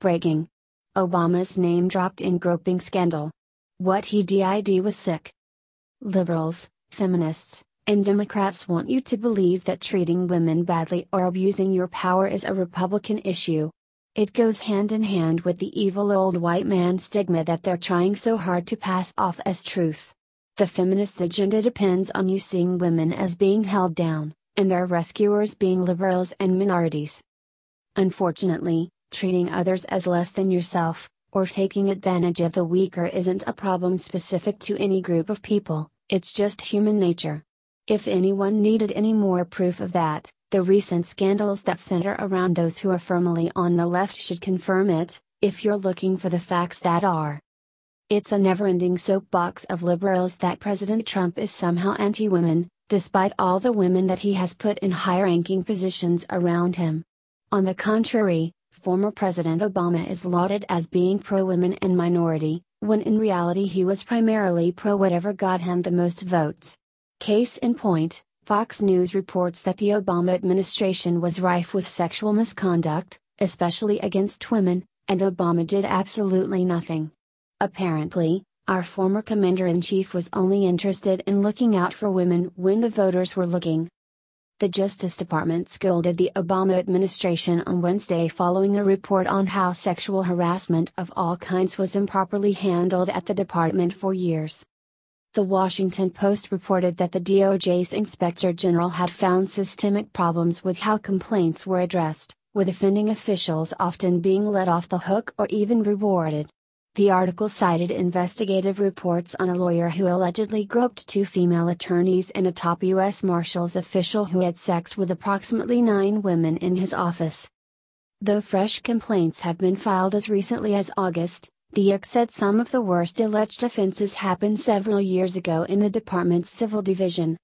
Breaking. Obama's name dropped in groping scandal. What he did was sick. Liberals, feminists, and Democrats want you to believe that treating women badly or abusing your power is a Republican issue. It goes hand in hand with the evil old white man stigma that they're trying so hard to pass off as truth. The feminist agenda depends on you seeing women as being held down, and their rescuers being liberals and minorities. Unfortunately, treating others as less than yourself, or taking advantage of the weaker isn't a problem specific to any group of people, it's just human nature. If anyone needed any more proof of that, the recent scandals that center around those who are firmly on the left should confirm it, if you're looking for the facts that are. It's a never-ending soapbox of liberals that President Trump is somehow anti-women, despite all the women that he has put in high-ranking positions around him. On the contrary, former President Obama is lauded as being pro-women and minority, when in reality he was primarily pro-whatever got him the most votes. Case in point, Fox News reports that the Obama administration was rife with sexual misconduct, especially against women, and Obama did absolutely nothing. Apparently, our former commander-in-chief was only interested in looking out for women when the voters were looking. The Justice Department scolded the Obama administration on Wednesday following a report on how sexual harassment of all kinds was improperly handled at the department for years. The Washington Post reported that the DOJ's Inspector General had found systemic problems with how complaints were addressed, with offending officials often being let off the hook or even rewarded. The article cited investigative reports on a lawyer who allegedly groped two female attorneys and a top U.S. Marshals official who had sex with approximately 9 women in his office. Though fresh complaints have been filed as recently as August, the IC said some of the worst alleged offenses happened several years ago in the department's civil division.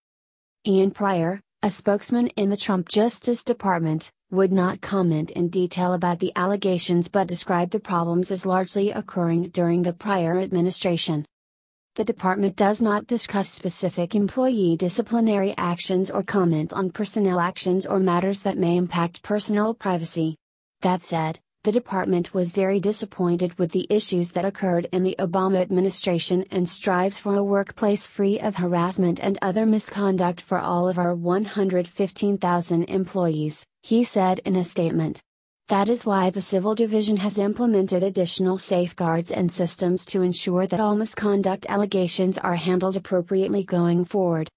Ian Pryor, a spokesman in the Trump Justice Department, would not comment in detail about the allegations but described the problems as largely occurring during the prior administration. The department does not discuss specific employee disciplinary actions or comment on personnel actions or matters that may impact personal privacy. That said, the department was very disappointed with the issues that occurred in the Obama administration and strives for a workplace free of harassment and other misconduct for all of our 115,000 employees, he said in a statement. That is why the Civil Division has implemented additional safeguards and systems to ensure that all misconduct allegations are handled appropriately going forward.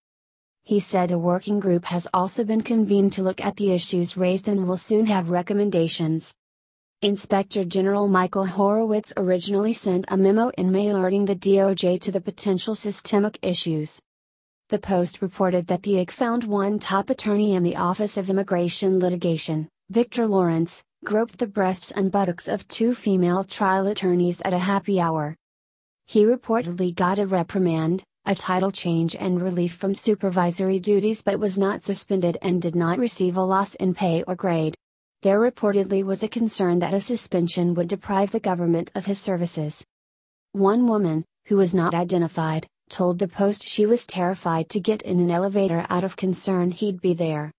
He said a working group has also been convened to look at the issues raised and will soon have recommendations. Inspector General Michael Horowitz originally sent a memo in May alerting the DOJ to the potential systemic issues. The Post reported that the IC found one top attorney in the Office of Immigration Litigation, Victor Lawrence, groped the breasts and buttocks of 2 female trial attorneys at a happy hour. He reportedly got a reprimand, a title change and relief from supervisory duties but was not suspended and did not receive a loss in pay or grade. There reportedly was a concern that a suspension would deprive the government of his services. One woman, who was not identified, told the Post she was terrified to get in an elevator out of concern he'd be there.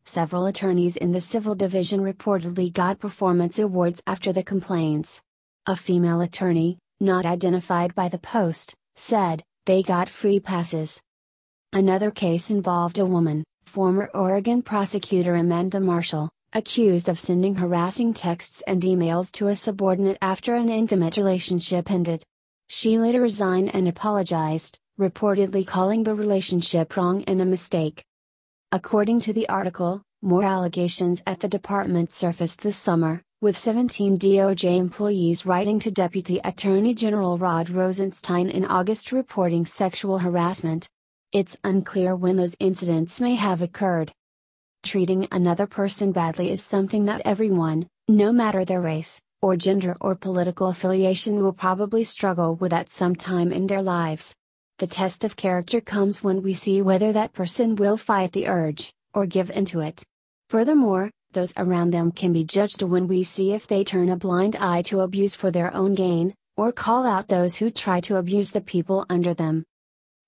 Several attorneys in the Civil Division reportedly got performance awards after the complaints. A female attorney, not identified by the Post, said they got free passes. Another case involved a woman, former Oregon prosecutor Amanda Marshall, accused of sending harassing texts and emails to a subordinate after an intimate relationship ended. She later resigned and apologized, reportedly calling the relationship wrong and a mistake. According to the article, more allegations at the department surfaced this summer, with 17 DOJ employees writing to Deputy Attorney General Rod Rosenstein in August reporting sexual harassment. It's unclear when those incidents may have occurred. Treating another person badly is something that everyone, no matter their race, or gender or political affiliation, will probably struggle with at some time in their lives. The test of character comes when we see whether that person will fight the urge, or give into it. Furthermore, those around them can be judged when we see if they turn a blind eye to abuse for their own gain, or call out those who try to abuse the people under them.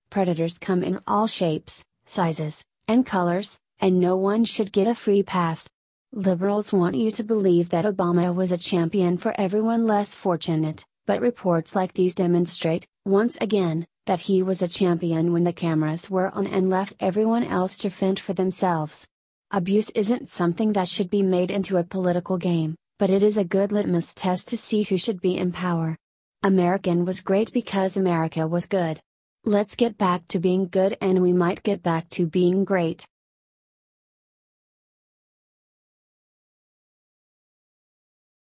Predators come in all shapes, sizes, and colors, and no one should get a free pass. Liberals want you to believe that Obama was a champion for everyone less fortunate, but reports like these demonstrate, once again, that he was a champion when the cameras were on and left everyone else to fend for themselves. Abuse isn't something that should be made into a political game, but it is a good litmus test to see who should be in power. American was great because America was good. Let's get back to being good and we might get back to being great.